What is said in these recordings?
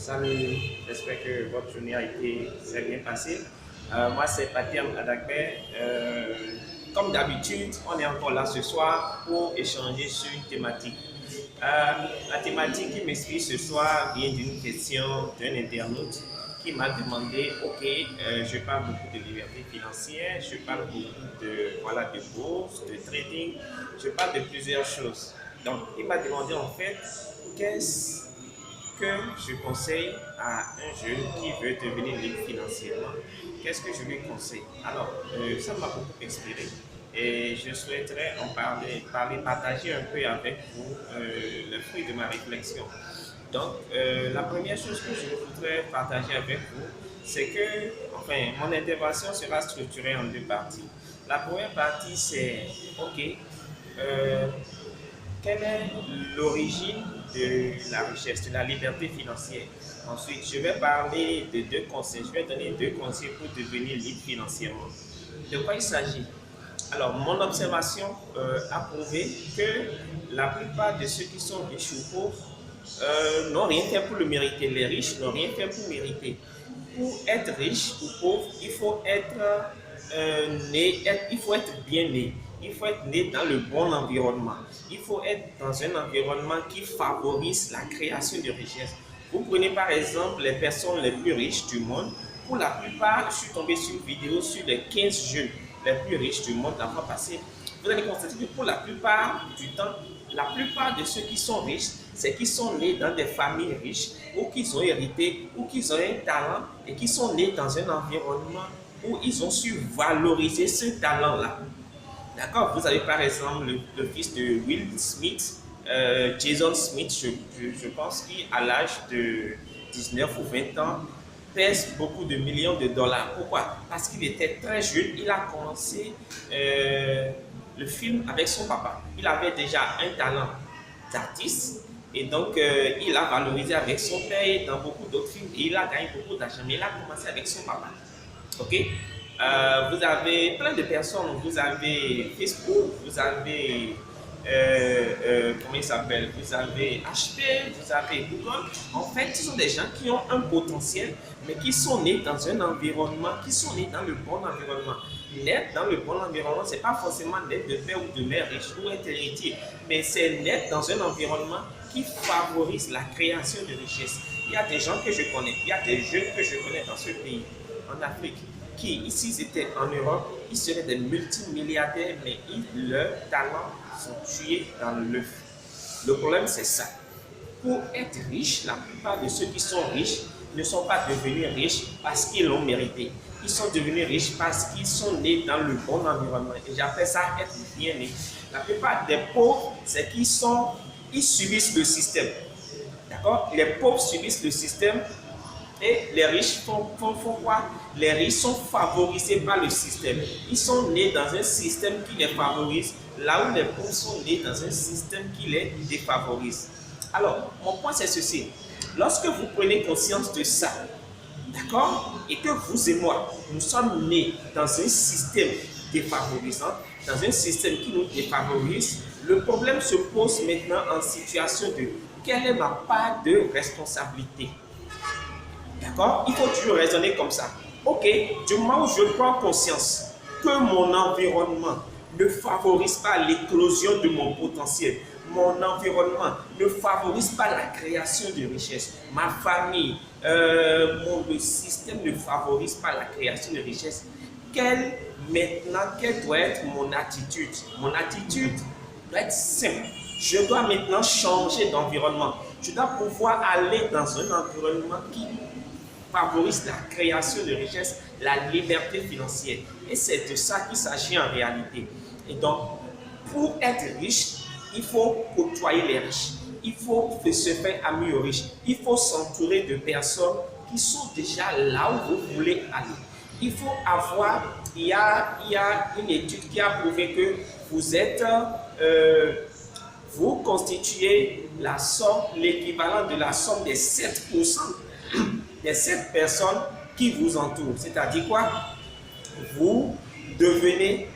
Salut, j'espère que votre journée a été très bien passée. Moi, c'est Patiam Adakbe. Comme d'habitude, on est encore là ce soir pour échanger sur une thématique. La thématique qui m'explique ce soir vient d'une question d'un internaute qui m'a demandé, ok, je parle beaucoup de liberté financière, je parle beaucoup de bourse, de trading, je parle de plusieurs choses. Donc, il m'a demandé en fait, qu'est-ce que je conseille à un jeune qui veut devenir libre financièrement? Qu'est-ce que je lui conseille? Alors, ça m'a beaucoup inspiré et je souhaiterais en partager un peu avec vous le fruit de ma réflexion. Donc, la première chose que je voudrais partager avec vous, c'est que, enfin, mon intervention sera structurée en deux parties. La première partie, c'est, OK, euh, quelle est l'origine de la richesse, de la liberté financière? Ensuite, je vais parler de deux conseils. Je vais donner deux conseils pour devenir libre financièrement. De quoi il s'agit? Alors, mon observation a prouvé que la plupart de ceux qui sont riches ou pauvres n'ont rien fait pour le mériter. Les riches n'ont rien fait pour mériter. Pour être riche ou pauvre, il faut être il faut être bien né. Il faut être né dans le bon environnement. Il faut être dans un environnement qui favorise la création de richesses. Vous prenez par exemple les personnes les plus riches du monde. Pour la plupart, je suis tombé sur une vidéo sur les 15 jeunes les plus riches du monde la fois passée. Vous allez constater que pour la plupart du temps, la plupart de ceux qui sont riches, c'est qu'ils sont nés dans des familles riches ou qu'ils ont hérité ou qu'ils ont un talent et qui sont nés dans un environnement où ils ont su valoriser ce talent-là. D'accord? Vous avez par exemple le fils de Will Smith, Jason Smith, je pense, qui à l'âge de 19 ou 20 ans pèse beaucoup de millions de dollars. Pourquoi? Parce qu'il était très jeune, il a commencé le film avec son papa. Il avait déjà un talent d'artiste et donc il a valorisé avec son père et dans beaucoup d'autres films et il a gagné beaucoup d'argent. Mais il a commencé avec son papa. Ok? Vous avez plein de personnes, vous avez Facebook, vous avez, comment il s'appelle, vous avez HP, vous avez Google. En fait, ce sont des gens qui ont un potentiel, mais qui sont nés dans un environnement, qui sont nés dans le bon environnement. Naître dans le bon environnement, ce n'est pas forcément naître de père ou de mère riche ou être héritier, mais c'est naître dans un environnement qui favorise la création de richesses. Il y a des gens que je connais, il y a des jeunes que je connais dans ce pays, en Afrique, qui, ici, ils étaient en Europe, ils seraient des multimilliardaires, mais leurs talents sont tués dans l'œuf. Le problème, c'est ça. Pour être riche, la plupart de ceux qui sont riches ne sont pas devenus riches parce qu'ils l'ont mérité. Ils sont devenus riches parce qu'ils sont nés dans le bon environnement. Et j'appelle ça être bien né. La plupart des pauvres, c'est ils subissent le système. D'accord? Les pauvres subissent le système. Et les riches font quoi? Les riches sont favorisés par le système. Ils sont nés dans un système qui les favorise, là où les pauvres sont nés dans un système qui les défavorise. Alors, mon point c'est ceci. Lorsque vous prenez conscience de ça, d'accord, et que vous et moi, nous sommes nés dans un système défavorisant, dans un système qui nous défavorise, le problème se pose maintenant en situation de quelle est ma part de responsabilité? D'accord? Il faut toujours raisonner comme ça. Ok, du moment où je prends conscience que mon environnement ne favorise pas l'éclosion de mon potentiel, mon environnement ne favorise pas la création de richesses, ma famille, le système ne favorise pas la création de richesses, quelle doit être mon attitude? Mon attitude doit être simple. Je dois maintenant changer d'environnement. Je dois pouvoir aller dans un environnement qui favorise la création de richesses, la liberté financière. Et c'est de ça qu'il s'agit en réalité. Et donc, pour être riche, il faut côtoyer les riches. Il faut se faire ami aux riches. Il faut s'entourer de personnes qui sont déjà là où vous voulez aller. Il faut avoir, il y a une étude qui a prouvé que vous êtes, vous constituez la somme, l'équivalent de la somme des 7% des 7 personnes qui vous entourent. C'est-à-dire quoi? Vous devenez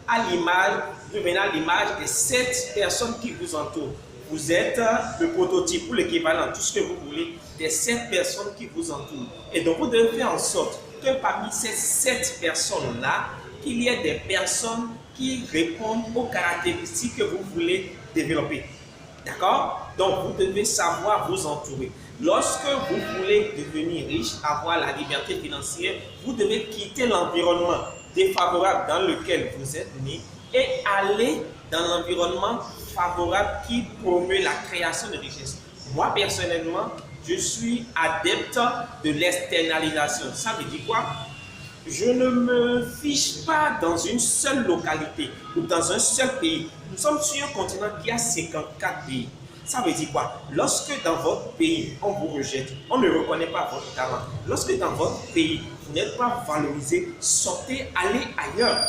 à l'image des 7 personnes qui vous entourent. vous êtes le prototype ou l'équivalent, tout ce que vous voulez, des 7 personnes qui vous entourent. Et donc, vous devez faire en sorte que parmi ces 7 personnes-là, qu'il y ait des personnes qui répondent aux caractéristiques que vous voulez développer. D'accord? Donc, vous devez savoir vous entourer. Lorsque vous voulez devenir riche, avoir la liberté financière, vous devez quitter l'environnement défavorable dans lequel vous êtes né et aller dans l'environnement favorable qui promeut la création de richesse. Moi, personnellement, je suis adepte de l'externalisation. Ça veut dire quoi? Je ne me fiche pas dans une seule localité ou dans un seul pays. Nous sommes sur un continent qui a 54 pays. Ça veut dire quoi? Lorsque dans votre pays, on vous rejette, on ne reconnaît pas votre talent. Lorsque dans votre pays, vous n'êtes pas valorisé, sortez, allez ailleurs.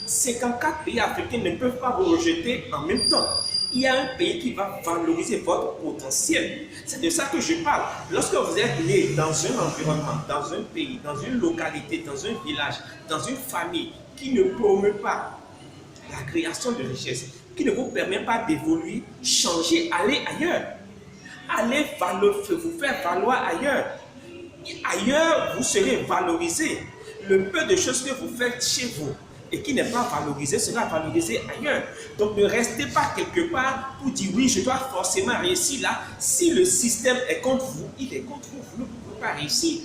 54 pays africains ne peuvent pas vous rejeter en même temps. Il y a un pays qui va valoriser votre potentiel. C'est de ça que je parle. Lorsque vous êtes né dans un environnement, dans un pays, dans une localité, dans un village, dans une famille qui ne promeut pas la création de richesse, qui ne vous permet pas d'évoluer, changer, aller ailleurs. Allez vous faire valoir ailleurs. Ailleurs, vous serez valorisé. Le peu de choses que vous faites chez vous et qui n'est pas valorisé sera valorisé ailleurs. Donc ne restez pas quelque part pour dire oui, je dois forcément réussir là. Si le système est contre vous, il est contre vous, vous ne pouvez pas réussir.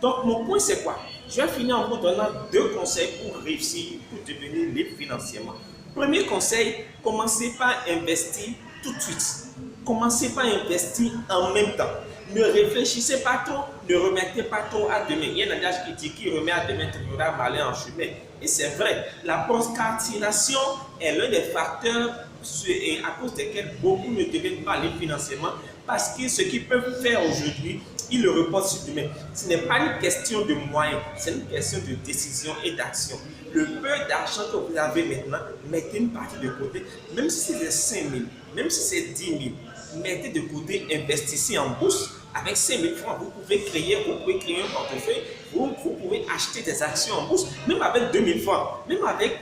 Donc mon point c'est quoi? Je vais finir en vous donnant 2 conseils pour réussir, pour devenir libre financièrement. Premier conseil, commencez par investir tout de suite. Commencez par investir en même temps. Ne réfléchissez pas trop, ne remettez pas trop à demain. Il y a un adage qui dit qui remet à demain trouvera malin en chemin. Et c'est vrai, la procrastination est l'un des facteurs à cause desquels beaucoup ne deviennent pas libres financièrement parce que ce qu'ils peuvent faire aujourd'hui, ils le reportent sur demain. Ce n'est pas une question de moyens, c'est une question de décision et d'action. Le peu d'argent que vous avez maintenant, mettez une partie de côté, même si c'est 5 000, même si c'est 10 000, mettez de côté, investissez en bourse. Avec 5 000 francs, vous pouvez créer un portefeuille, vous pouvez acheter des actions en bourse, même avec 2 000 francs, même avec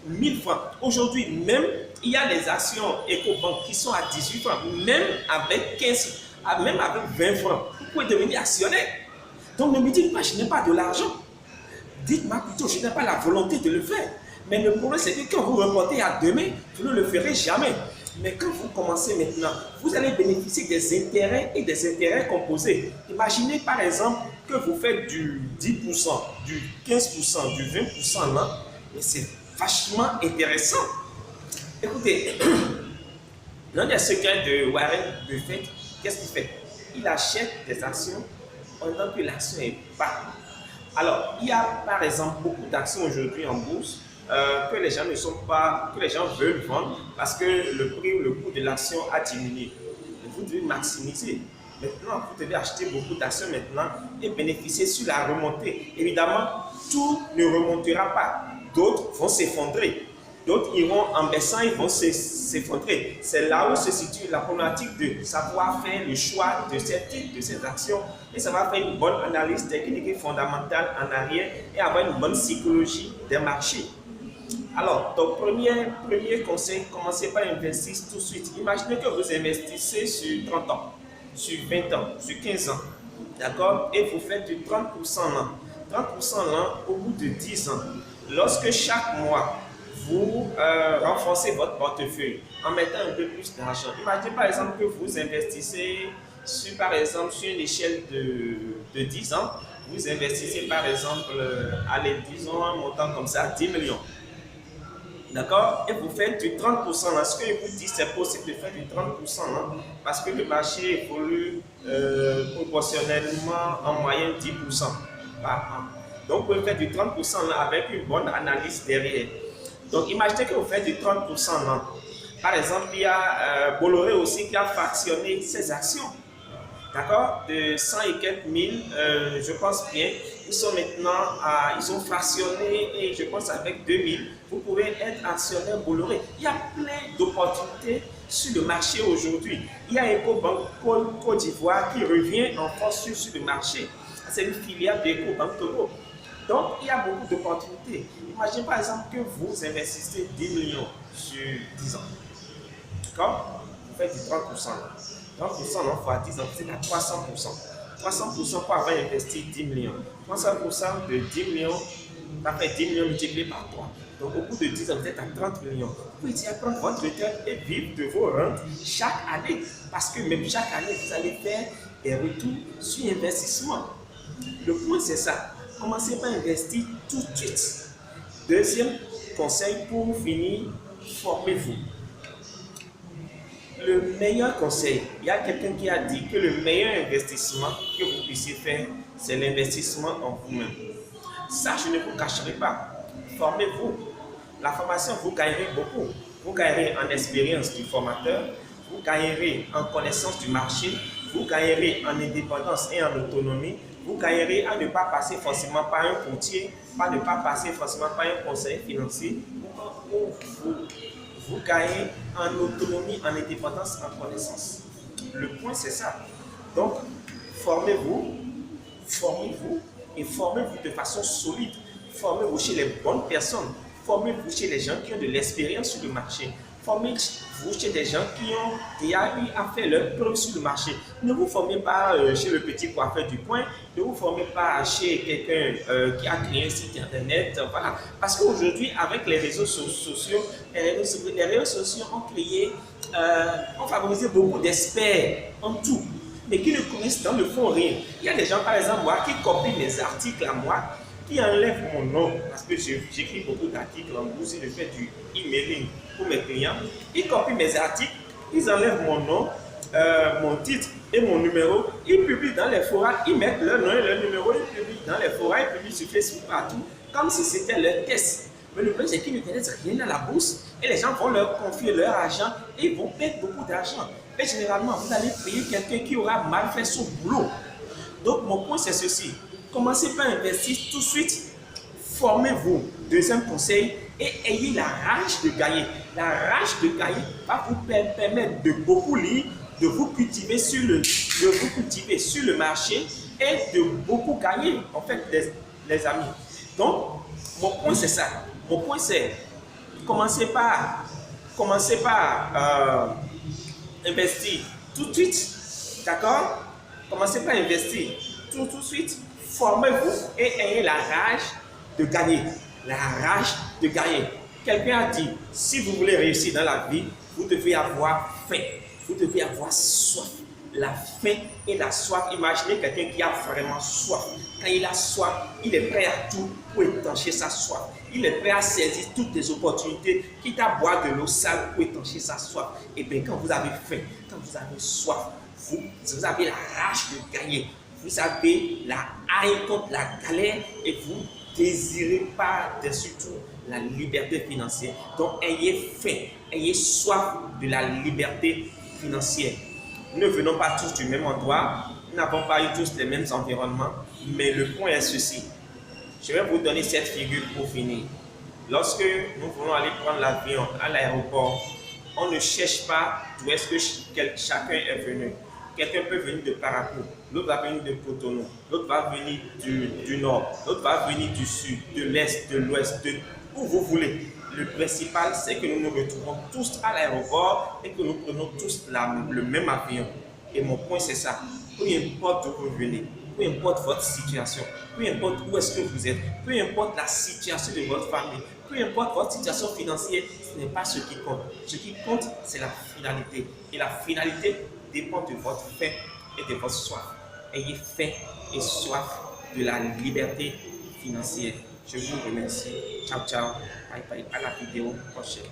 1 000 francs. Aujourd'hui, même, il y a des actions Ecobank qui sont à 18 francs, même avec 15, même avec 20 francs, vous pouvez devenir actionnaire. Donc ne me dites pas, je n'ai pas de l'argent. Dites-moi plutôt, je n'ai pas la volonté de le faire. Mais le problème, c'est que quand vous reportez à demain, vous ne le ferez jamais. Mais quand vous commencez maintenant, vous allez bénéficier des intérêts et des intérêts composés. Imaginez par exemple que vous faites du 10%, du 15%, du 20% là, mais c'est vachement intéressant. Écoutez, l'un des secrets de Warren Buffett, qu'est-ce qu'il fait? Il achète des actions pendant que l'action est bas. Alors, il y a par exemple beaucoup d'actions aujourd'hui en bourse que les gens ne sont pas, que les gens veulent vendre parce que le prix ou le coût de l'action a diminué. Vous devez maximiser. Maintenant, vous devez acheter beaucoup d'actions maintenant et bénéficier sur la remontée. Évidemment, tout ne remontera pas. D'autres vont s'effondrer. D'autres iront en baissant, ils vont s'effondrer. C'est là où se situe la problématique de savoir faire le choix de ces types, de ces actions et savoir faire une bonne analyse technique et fondamentale en arrière et avoir une bonne psychologie des marchés. Alors, ton premier conseil, commencez par investir tout de suite. Imaginez que vous investissez sur 30 ans, sur 20 ans, sur 15 ans, d'accord? Et vous faites du 30% l'an. 30% l'an au bout de 10 ans. Lorsque chaque mois, vous renforcez votre portefeuille en mettant un peu plus d'argent. Imaginez par exemple que vous investissez sur, par exemple, sur une échelle de 10 ans, vous investissez par exemple, allez, disons un montant comme ça, 10 millions. D'accord? Et vous faites du 30%. Là. Ce que je vous dis, c'est possible de faire du 30% là, parce que le marché évolue proportionnellement en moyenne 10% par an. Donc, vous pouvez faire du 30% là, avec une bonne analyse derrière. Donc, imaginez que vous faites du 30% là. Par exemple, il y a Bolloré aussi qui a fractionné ses actions. D'accord? De 100 et quelques mille, je pense bien, ils sont maintenant ils ont fractionné et je pense avec 2000, vous pouvez être actionnaire Bolloré. Il y a plein d'opportunités sur le marché aujourd'hui. Il y a Ecobank Côte d'Ivoire qui revient en force sur le marché. C'est une filiale d'Ecobank Togo. Donc, il y a beaucoup d'opportunités. Imaginez par exemple que vous investissez 10 millions sur 10 ans. D'accord? vous faites du 30%. 30% non, fois 10 ans, vous êtes à 300%. 300% pour avoir investi 10 millions. 300% de 10 millions, ça fait 10 millions multiplié par 3. Donc au bout de 10 ans, vous êtes à 30 millions. Vous pouvez déjà prendre votre retraite et vivre de vos rentes chaque année. Parce que même chaque année, vous allez faire des retours sur investissement. Le point, c'est ça. Commencez par investir tout de suite. Deuxième conseil pour finir, formez-vous. Le meilleur conseil, il y a quelqu'un qui a dit que le meilleur investissement que vous puissiez faire, c'est l'investissement en vous-même. Ça, je ne vous cacherai pas. Formez-vous. La formation, vous gagnerez beaucoup. Vous gagnerez en expérience du formateur, vous gagnerez en connaissance du marché, vous gagnerez en indépendance et en autonomie, vous gagnerez à ne pas passer forcément par un courtier, à ne pas passer forcément par un conseiller financier, vous gagnez en autonomie, en indépendance, en connaissance. Le point, c'est ça. Donc, formez-vous et formez-vous de façon solide. Formez-vous chez les bonnes personnes. Formez-vous chez les gens qui ont de l'expérience sur le marché. Formez-vous chez des gens qui ont déjà eu à faire leur preuve sur le marché. Ne vous formez pas chez le petit coiffeur du coin. Ne vous formez pas chez quelqu'un qui a créé un site internet. Voilà. Parce qu'aujourd'hui, avec les réseaux sociaux, les réseaux sociaux ont favorisé beaucoup d'experts en tout, mais qui ne connaissent dans le fond rien. Il y a des gens, par exemple, moi, qui copient mes articles à moi, qui enlèvent mon nom, parce que j'écris beaucoup d'articles en bourse, je fais du emailing pour mes clients. Ils copient mes articles, ils enlèvent mon nom, mon titre et mon numéro, ils publient dans les forums, ils mettent leur nom et leur numéro, ils publient dans les forums, ils publient sur Facebook partout, comme si c'était leur test. Mais le problème, c'est qu'ils ne connaissent rien à la bourse et les gens vont leur confier leur argent et ils vont perdre beaucoup d'argent. Et généralement, vous allez payer quelqu'un qui aura mal fait son boulot. Donc, mon point, c'est ceci. Commencez par investir tout de suite. Formez-vous. Deuxième conseil, et ayez la rage de gagner. La rage de gagner va vous permettre de beaucoup lire, de vous cultiver sur le marché et de beaucoup gagner, en fait, les amis. Donc, mon point, c'est ça. Mon point, c'est commencez par investir tout de suite. D'accord? Commencez par investir tout de suite. Formez-vous et ayez la rage de gagner. La rage de gagner. Quelqu'un a dit, si vous voulez réussir dans la vie, vous devez avoir faim. Vous devez avoir soif. La faim et la soif. Imaginez quelqu'un qui a vraiment soif. Quand il a soif, il est prêt à tout pour étancher sa soif. Il est prêt à saisir toutes les opportunités, quitte à boire de l'eau sale pour étancher sa soif. Et bien, quand vous avez faim, quand vous avez soif, vous avez la rage de gagner. Vous avez la haine contre la galère et vous désirez par-dessus tout la liberté financière. Donc, ayez faim, ayez soif de la liberté financière. Nous ne venons pas tous du même endroit, nous n'avons pas eu tous les mêmes environnements, mais le point est ceci. Je vais vous donner cette figure pour finir. Lorsque nous voulons aller prendre l'avion à l'aéroport, on ne cherche pas d'où est-ce que chacun est venu. Quelqu'un peut venir de Parakou, l'autre va venir de Cotonou, l'autre va venir du nord, l'autre va venir du sud, de l'est, de l'ouest, de où vous voulez. Le principal, c'est que nous nous retrouvons tous à l'aéroport et que nous prenons tous le même avion. Et mon point, c'est ça. Peu importe d'où vous venez, peu importe votre situation, peu importe où est-ce que vous êtes, peu importe la situation de votre famille, peu importe votre situation financière, ce n'est pas ce qui compte. Ce qui compte, c'est la finalité. Et la finalité dépend de votre faim et de votre soif. Ayez faim et soif de la liberté financière. Je vous remercie. Ciao, ciao. Bye bye. À la vidéo prochaine.